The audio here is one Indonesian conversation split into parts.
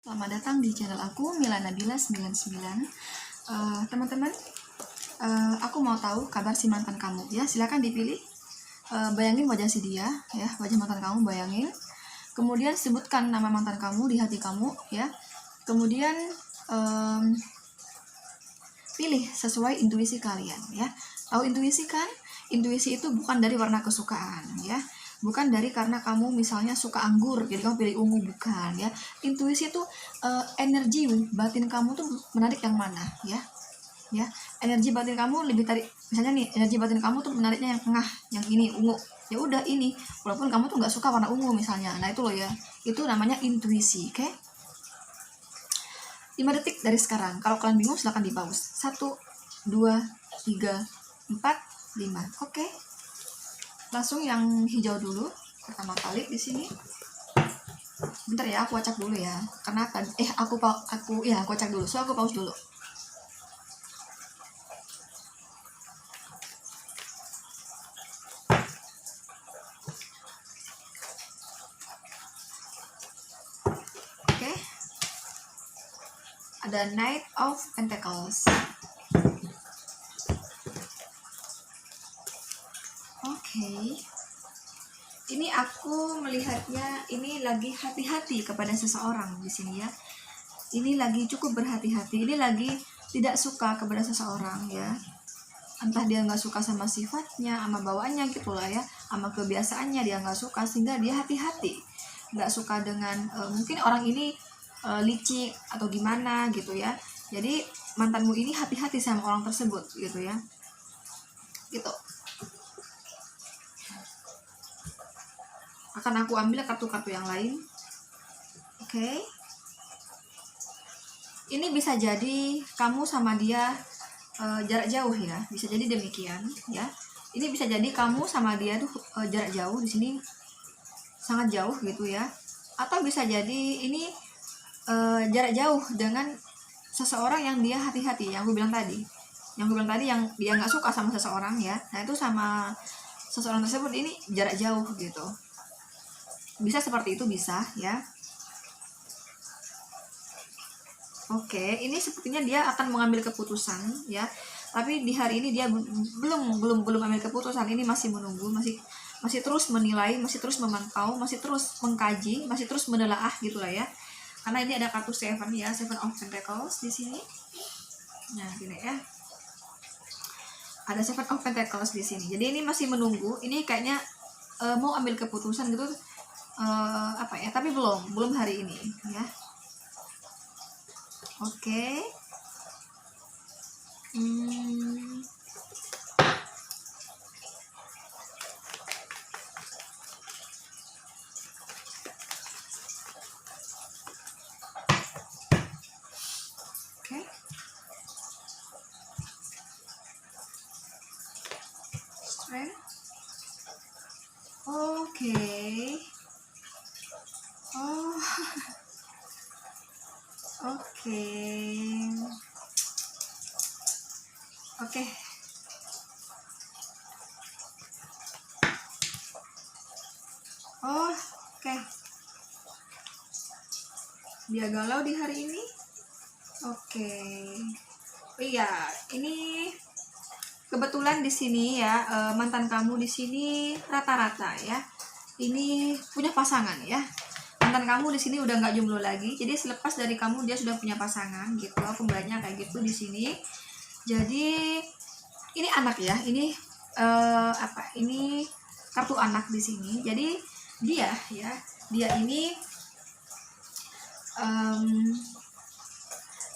Selamat datang di channel aku, Mila Nabila 99. Teman-teman, aku mau tahu kabar si mantan kamu ya. Silakan dipilih. Bayangin wajah si dia ya, wajah mantan kamu bayangin. Kemudian sebutkan nama mantan kamu di hati kamu ya. Kemudian pilih sesuai intuisi kalian ya. Tahu intuisi kan? Intuisi itu bukan dari warna kesukaan ya, bukan dari karena kamu misalnya suka anggur jadi kamu pilih ungu, bukan ya. Intuisi itu energi batin kamu tuh menarik yang mana ya. Energi batin kamu lebih tarik, misalnya nih energi batin kamu tuh menariknya yang tengah, yang ini ungu, ya udah ini, walaupun kamu tuh nggak suka warna ungu misalnya. Nah itu loh ya, itu namanya intuisi. Oke? 5 detik dari sekarang. Kalau kalian bingung silahkan di pause. 1, 2, 3, 4, 5. Oke. Langsung yang hijau dulu pertama kali di sini. Bentar ya, aku acak dulu ya. Karena aku acak dulu. So aku pause dulu. Oke. Ada Knight of Pentacles. Oke. Ini aku melihatnya ini lagi hati-hati kepada seseorang di sini ya. Ini lagi cukup berhati-hati. Ini lagi tidak suka kepada seseorang ya. Entah dia nggak suka sama sifatnya, sama bawaannya gitulah ya, sama kebiasaannya dia nggak suka, sehingga dia hati-hati. Nggak suka dengan mungkin orang ini licik atau gimana gitu ya. Jadi mantanmu ini hati-hati sama orang tersebut gitu ya. Gitu. Akan aku ambil kartu-kartu yang lain. Oke. Ini bisa jadi kamu sama dia jarak jauh ya, bisa jadi demikian ya. Ini bisa jadi kamu sama dia tuh jarak jauh, di sini sangat jauh gitu ya. Atau bisa jadi ini jarak jauh dengan seseorang yang dia hati-hati, yang aku bilang tadi yang dia nggak suka sama seseorang ya. Nah itu sama seseorang tersebut ini jarak jauh gitu. Bisa seperti itu, bisa ya. Oke, ini sepertinya dia akan mengambil keputusan ya. Tapi di hari ini dia belum ambil keputusan. Ini masih menunggu, masih terus menilai, masih terus memantau, masih terus mengkaji, masih terus menelaah gitulah ya. Karena ini ada kartu Seven ya, Seven of Pentacles di sini. Nah, gini ya. Ada Seven of Pentacles di sini. Jadi ini masih menunggu. Ini kayaknya mau ambil keputusan gitu. Tapi belum hari ini ya. Oke. Oke. Strength. Oke. Oh. Oke. Oke. Oh, oke. Dia galau di hari ini. Oke. Iya, ini kebetulan di sini ya, mantan kamu di sini rata-rata ya. Ini punya pasangan ya. Mantan kamu di sini udah nggak jomblo lagi. Jadi selepas dari kamu dia sudah punya pasangan gitu. Aku melihatnya kayak gitu di sini. Jadi ini anak ya. Ini Ini kartu anak di sini. Jadi dia ini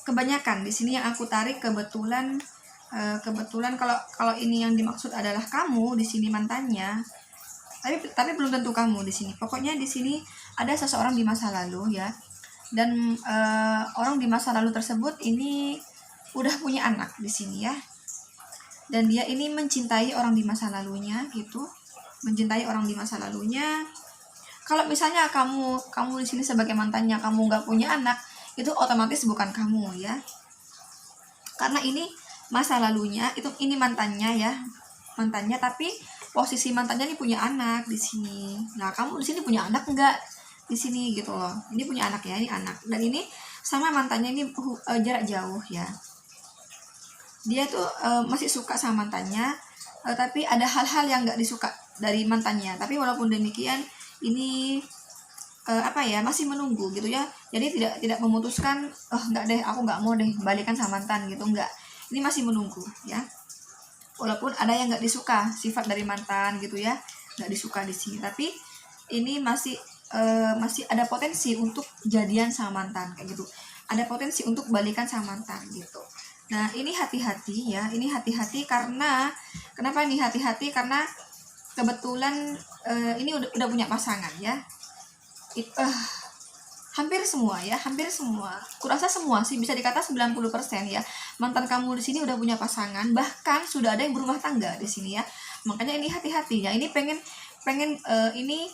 kebanyakan di sini yang aku tarik kebetulan kalau ini yang dimaksud adalah kamu di sini mantannya. Tapi belum tentu kamu di sini. Pokoknya di sini ada seseorang di masa lalu ya. Dan orang di masa lalu tersebut ini udah punya anak di sini ya. Dan dia ini mencintai orang di masa lalunya gitu. Mencintai orang di masa lalunya. Kalau misalnya kamu di sini sebagai mantannya, kamu nggak punya anak, itu otomatis bukan kamu ya. Karena ini masa lalunya, ini mantannya ya. Mantannya, tapi posisi mantannya ini punya anak di sini. Nah, kamu di sini punya anak enggak? di sini gitu loh. Ini punya anak ya, ini anak. Dan ini sama mantannya ini jarak jauh ya. Dia tuh masih suka sama mantannya, tapi ada hal-hal yang nggak disuka dari mantannya. Tapi walaupun demikian, ini apa ya, masih menunggu gitu ya. Jadi tidak memutuskan, oh nggak deh, aku nggak mau deh balikan sama mantan gitu, nggak. Ini masih menunggu ya. Walaupun ada yang nggak disuka sifat dari mantan gitu ya, nggak disuka di sini, tapi ini masih ada potensi untuk jadian sama mantan kayak gitu. Ada potensi untuk balikan sama mantan gitu. Nah ini hati-hati ya, ini hati-hati karena kenapa ini hati-hati, karena kebetulan ini udah punya pasangan ya. Hampir semua ya, hampir semua, kurasa semua sih, bisa dikata 90% ya, mantan kamu di sini udah punya pasangan, bahkan sudah ada yang berumah tangga di sini ya. Makanya ini hati-hati ya, ini pengen ini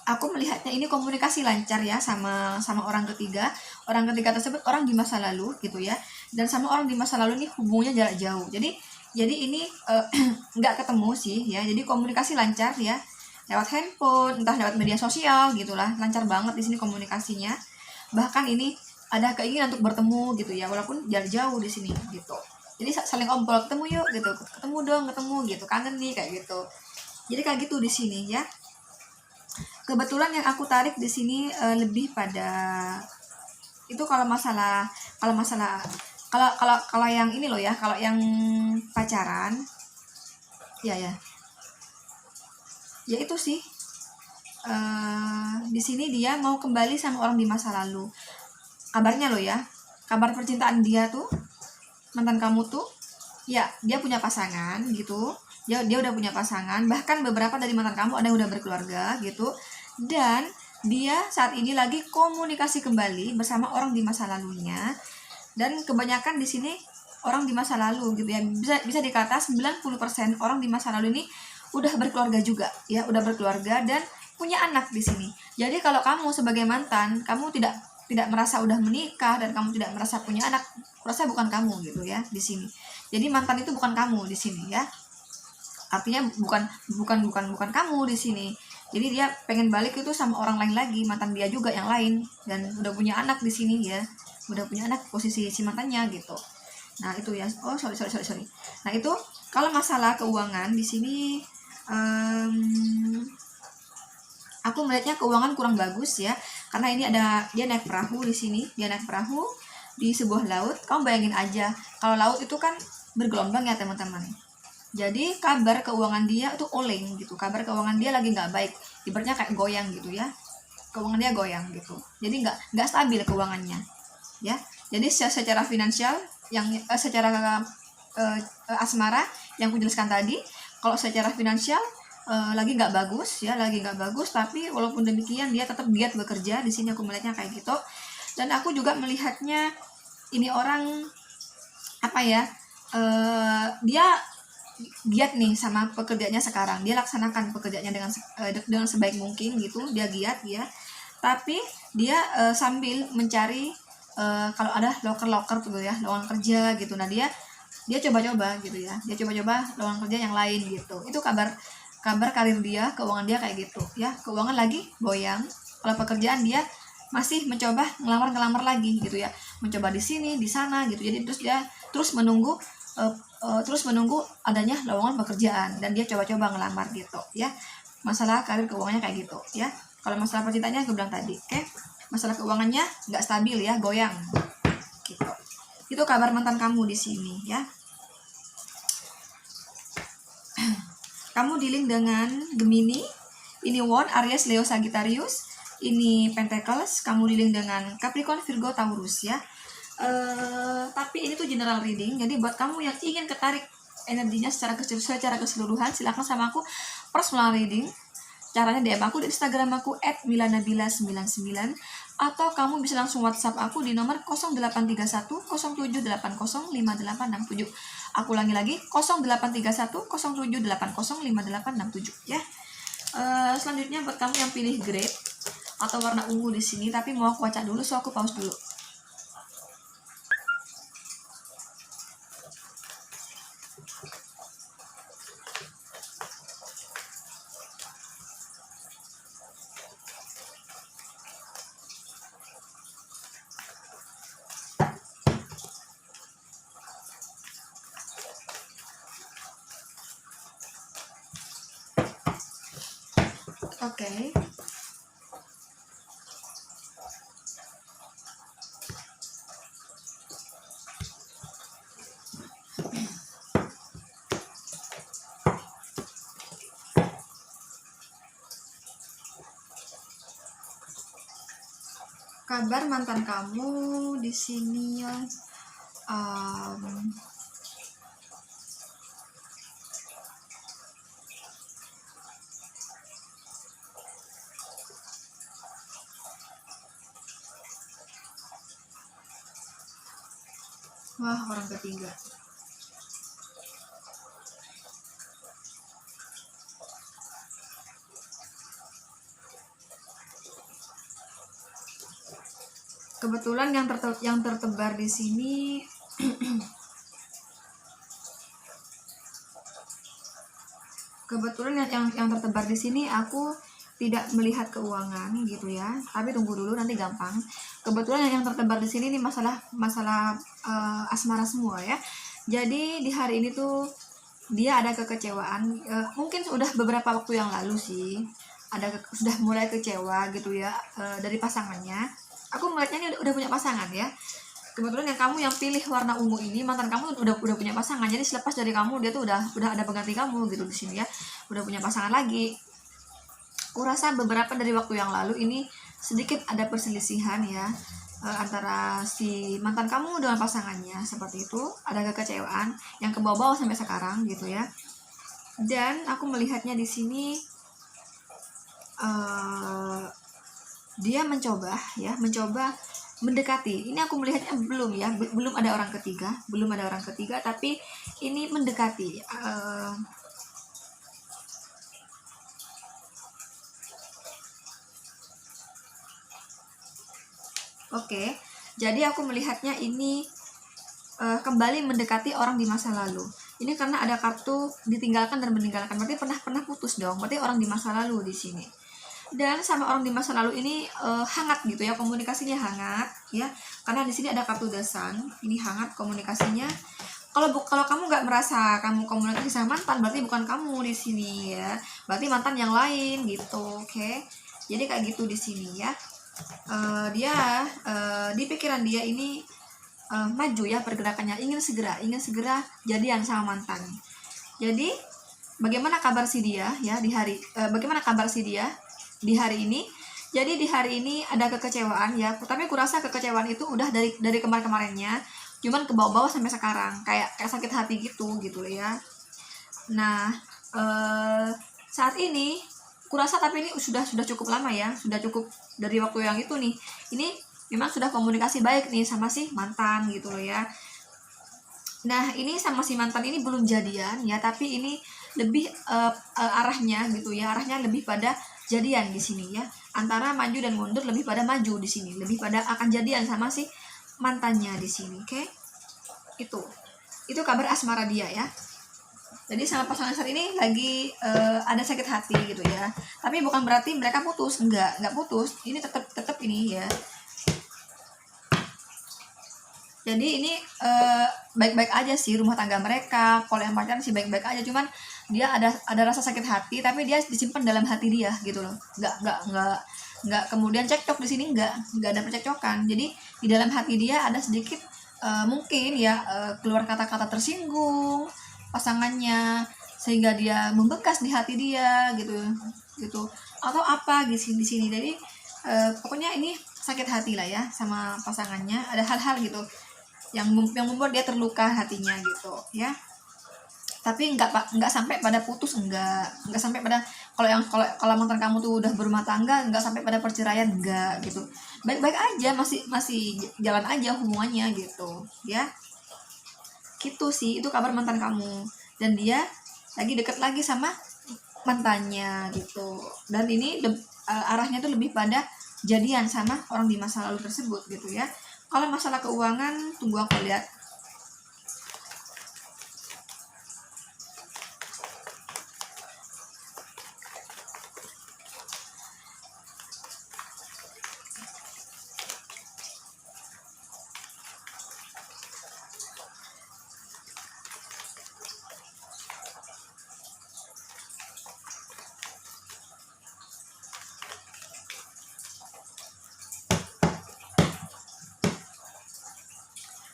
aku melihatnya ini komunikasi lancar ya sama orang ketiga. Orang ketiga tersebut orang di masa lalu gitu ya, dan sama orang di masa lalu ini hubungannya jarak jauh. Jadi ini nggak ketemu sih ya, jadi komunikasi lancar ya, lewat handphone, entah lewat media sosial gitulah, lancar banget di sini komunikasinya. Bahkan ini ada keinginan untuk bertemu gitu ya, walaupun jarak jauh di sini gitu. Jadi saling ompol, ketemu yuk gitu, ketemu dong, ketemu gitu, kangen nih kayak gitu. Jadi kayak gitu di sini ya. Kebetulan yang aku tarik di sini lebih pada itu, kalau yang ini loh ya, kalau yang pacaran ya itu sih di sini dia mau kembali sama orang di masa lalu. Kabarnya loh ya, kabar percintaan dia tuh, mantan kamu tuh ya, dia punya pasangan gitu. Dia udah punya pasangan, bahkan beberapa dari mantan kamu ada yang udah berkeluarga gitu. Dan dia saat ini lagi komunikasi kembali bersama orang di masa lalunya. Dan kebanyakan di sini orang di masa lalu gitu ya, bisa dikata 90% orang di masa lalu ini udah berkeluarga juga ya, udah berkeluarga dan punya anak di sini. Jadi kalau kamu sebagai mantan, kamu tidak merasa udah menikah dan kamu tidak merasa punya anak, rasa bukan kamu gitu ya di sini. Jadi mantan itu bukan kamu di sini ya. Artinya bukan kamu di sini. Jadi dia pengen balik itu sama orang lain lagi, mantan dia juga yang lain, dan udah punya anak di sini ya. Udah punya anak posisi si mantannya gitu. Nah, itu ya. Oh, sorry. Nah, itu kalau masalah keuangan di sini aku melihatnya keuangan kurang bagus ya, karena ini dia naik perahu di sini, dia naik perahu di sebuah laut. Kamu bayangin aja, kalau laut itu kan bergelombang ya teman-teman. Jadi kabar keuangan dia itu oleng gitu, kabar keuangan dia lagi nggak baik, ibaratnya kayak goyang gitu ya, keuangan dia goyang gitu. Jadi nggak stabil keuangannya ya. Jadi secara finansial yang secara asmara yang aku jelaskan tadi, kalau secara finansial lagi nggak bagus ya, lagi nggak bagus. Tapi walaupun demikian dia tetap giat bekerja di sini, aku melihatnya kayak gitu. Dan aku juga melihatnya ini orang apa ya, dia giat nih sama pekerjaannya sekarang, dia laksanakan pekerjaannya dengan sebaik mungkin gitu, dia giat ya. Tapi dia sambil mencari kalau ada loker tuh ya, lowongan kerja gitu. Nah dia coba-coba gitu ya, dia coba-coba lowongan kerja yang lain gitu. Itu kabar karir dia, keuangan dia kayak gitu ya, keuangan lagi goyang. Kalau pekerjaan dia masih mencoba ngelamar lagi gitu ya, mencoba di sini di sana gitu. Jadi dia terus menunggu adanya lowongan pekerjaan, dan dia coba-coba ngelamar gitu ya. Masalah karir keuangannya kayak gitu ya. Kalau masalah percintaannya aku bilang tadi, oke? Masalah keuangannya nggak stabil ya, goyang gitu. Itu kabar mantan kamu di sini ya. Kamu dealing dengan Gemini, ini Won, Aries, Leo, Sagittarius, ini Pentacles. Kamu dealing dengan Capricorn, Virgo, Taurus ya. Tapi ini tuh general reading, jadi buat kamu yang ingin ketarik energinya secara keseluruhan, silahkan sama aku personal reading. Caranya DM aku di Instagram aku @milanabila99, atau kamu bisa langsung WhatsApp aku di nomor 0831 0780 5867. Aku ulangi lagi 0831 0780 5867 ya. Selanjutnya buat kamu yang pilih grade atau warna ungu di sini, tapi mau aku baca dulu, so aku pause dulu. Oke. Kabar mantan kamu di sini ya. Wah, orang ketiga. Kebetulan yang tertebar di sini kebetulan yang tertebar di sini aku tidak melihat keuangan gitu ya. Tapi tunggu dulu, nanti gampang. Kebetulan yang tertebar di sini ini masalah asmara semua ya. Jadi di hari ini tuh dia ada kekecewaan. Mungkin sudah beberapa waktu yang lalu sih. Sudah mulai kecewa gitu ya dari pasangannya. Aku melihatnya ini udah punya pasangan ya. Kebetulan yang kamu yang pilih warna ungu ini, mantan kamu udah punya pasangan. Jadi selepas dari kamu, dia tuh udah ada pengganti kamu gitu di sini ya. Udah punya pasangan lagi. Kurasa beberapa dari waktu yang lalu ini sedikit ada perselisihan ya antara si mantan kamu dengan pasangannya, seperti itu. Ada kekecewaan yang ke bawah sampai sekarang gitu ya. Dan aku melihatnya di sini dia mencoba mendekati. Ini aku melihatnya belum ya, belum ada orang ketiga, tapi ini mendekati. Oke, jadi aku melihatnya ini kembali mendekati orang di masa lalu. Ini karena ada kartu ditinggalkan dan meninggalkan, berarti pernah putus dong. Berarti orang di masa lalu di sini. Dan sama orang di masa lalu ini hangat gitu ya, komunikasinya hangat ya, karena di sini ada kartu desan. Ini hangat komunikasinya. Kalau kamu nggak merasa kamu komunikasi sama mantan, berarti bukan kamu di sini ya, berarti mantan yang lain gitu. Oke, jadi kayak gitu di sini ya. Dia di pikiran dia ini maju ya pergerakannya, ingin segera jadian sama mantan. Jadi bagaimana kabar si dia ya di hari ini? Jadi di hari ini ada kekecewaan ya, tapi kurasa kekecewaan itu udah dari kemarin-kemarinnya, cuman ke bawah-bawah sampai sekarang, kayak sakit hati gitu ya. Nah saat ini kurasa, tapi ini sudah cukup lama ya, sudah cukup dari waktu yang itu nih. Ini memang sudah komunikasi baik nih sama si mantan gitu loh ya. Nah ini sama si mantan ini belum jadian ya, tapi ini lebih arahnya gitu ya, arahnya lebih pada jadian di sini ya. Antara maju dan mundur, lebih pada maju di sini, lebih pada akan jadian sama si mantannya di sini. Oke, itu kabar asmara dia ya. Jadi sama pasangan saat ini lagi ada sakit hati gitu ya. Tapi bukan berarti mereka putus, enggak putus. Ini tetap ini ya. Jadi ini baik-baik aja sih rumah tangga mereka. Kalau yang pacaran sih baik-baik aja, cuman dia ada rasa sakit hati, tapi dia disimpan dalam hati dia gitu loh. Enggak kemudian cekcok di sini, enggak ada percekcokan. Jadi di dalam hati dia ada sedikit mungkin ya keluar kata-kata tersinggung pasangannya, sehingga dia membekas di hati dia gitu atau apa di sini. Jadi pokoknya ini sakit hati lah ya sama pasangannya, ada hal-hal gitu yang membuat dia terluka hatinya gitu ya. Tapi enggak sampai pada putus, enggak sampai pada, kalau mantan kamu tuh udah berumah tangga, enggak sampai pada perceraian, enggak gitu, baik-baik aja, masih jalan aja hubungannya gitu ya. Gitu sih, itu kabar mantan kamu, dan dia lagi deket lagi sama mantannya gitu. Dan ini arahnya tuh lebih pada jadian sama orang di masa lalu tersebut gitu ya. Kalau masalah keuangan, tunggu aku lihat.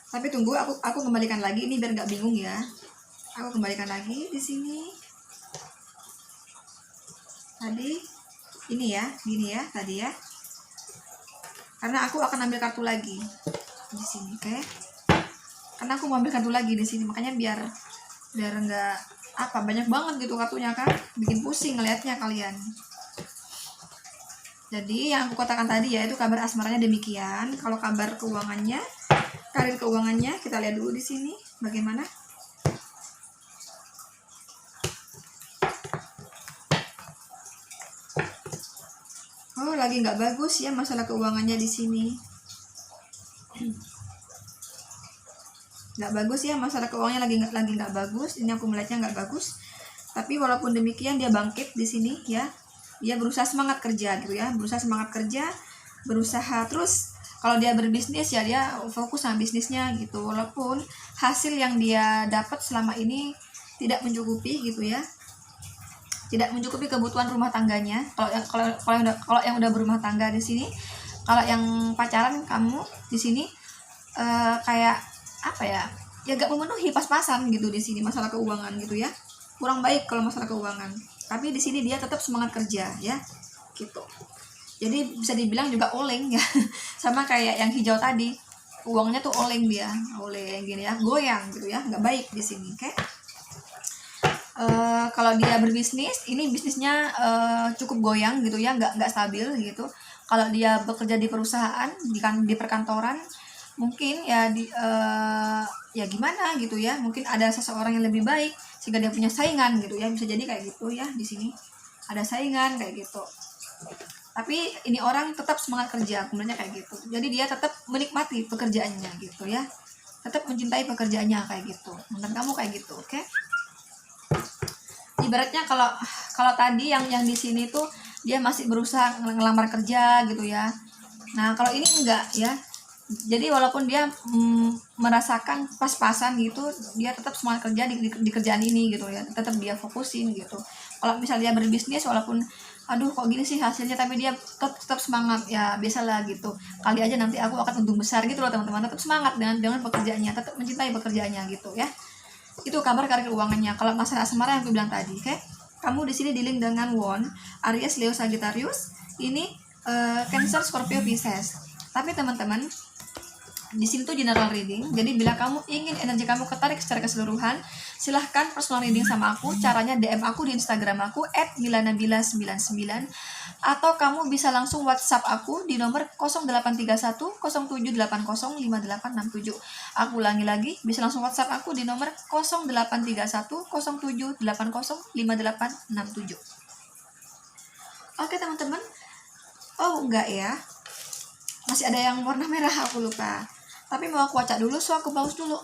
Tapi tunggu, aku kembalikan lagi ini biar nggak bingung ya. Aku kembalikan lagi di sini. Tadi ini ya, gini ya tadi ya. Karena aku akan ambil kartu lagi di sini, oke? Karena aku mau ambil kartu lagi di sini, makanya biar nggak apa banyak banget gitu kartunya kan, bikin pusing ngelihatnya kalian. Jadi yang aku katakan tadi ya, itu kabar asmaranya demikian. Kalau kabar keuangannya, karir keuangannya, kita lihat dulu di sini bagaimana. Oh, lagi nggak bagus ya masalah keuangannya di sini. Nggak bagus ya masalah keuangannya, lagi nggak bagus. Ini aku melihatnya nggak bagus. Tapi walaupun demikian dia bangkit di sini ya. Dia berusaha semangat kerja gitu ya, berusaha semangat kerja, berusaha terus. Kalau dia berbisnis ya dia fokus sama bisnisnya gitu, walaupun hasil yang dia dapat selama ini tidak mencukupi gitu ya, tidak mencukupi kebutuhan rumah tangganya. Kalau yang udah berumah tangga di sini, kalau yang pacaran kamu di sini kayak apa ya, ya gak memenuhi pas-pasan gitu di sini masalah keuangan gitu ya, kurang baik kalau masalah keuangan. Tapi di sini dia tetap semangat kerja ya, gitu. Jadi bisa dibilang juga oleng ya, sama kayak yang hijau tadi, uangnya tuh oleng dia, oleng gini ya, goyang gitu ya, nggak baik di sini, oke? Kalau dia berbisnis, ini bisnisnya cukup goyang gitu ya, nggak stabil gitu. Kalau dia bekerja di perusahaan, di perkantoran, mungkin ya ya gimana gitu ya, mungkin ada seseorang yang lebih baik sehingga dia punya saingan gitu ya, bisa jadi kayak gitu ya, di sini ada saingan kayak gitu. Tapi ini orang tetap semangat kerja, kemudian kayak gitu. Jadi dia tetap menikmati pekerjaannya gitu ya, tetap mencintai pekerjaannya kayak gitu. Dan kamu kayak gitu, oke? Ibaratnya kalau tadi yang di sini tuh dia masih berusaha ngelamar kerja gitu ya. Nah kalau ini enggak ya. Jadi walaupun dia merasakan pas-pasan gitu, dia tetap semangat kerja di kerjaan ini gitu ya, tetap dia fokusin gitu. Kalau misalnya dia berbisnis, walaupun aduh kok gini sih hasilnya, tapi dia tetap semangat ya, biasalah gitu. Kali aja nanti aku akan untung besar gitu loh teman-teman. Tetap semangat dengan pekerjaannya, tetap mencintai pekerjaannya gitu ya. Itu kabar karir keuangannya. Kalau masalah asmara yang aku bilang tadi, oke? Kamu di sini dealing dengan Won, Aries, Leo, Sagittarius. Ini Cancer, Scorpio, Pisces. Tapi teman-teman, di sini tuh general reading. Jadi bila kamu ingin energi kamu ketarik secara keseluruhan, silahkan personal reading sama aku. Caranya DM aku di Instagram aku @milanabila99, atau kamu bisa langsung WhatsApp aku di nomor 083107805867. Aku ulangi lagi, bisa langsung WhatsApp aku di nomor 083107805867. Oke teman-teman. Oh enggak ya, masih ada yang warna merah, aku lupa. Tapi mau aku baca dulu, so aku baus dulu.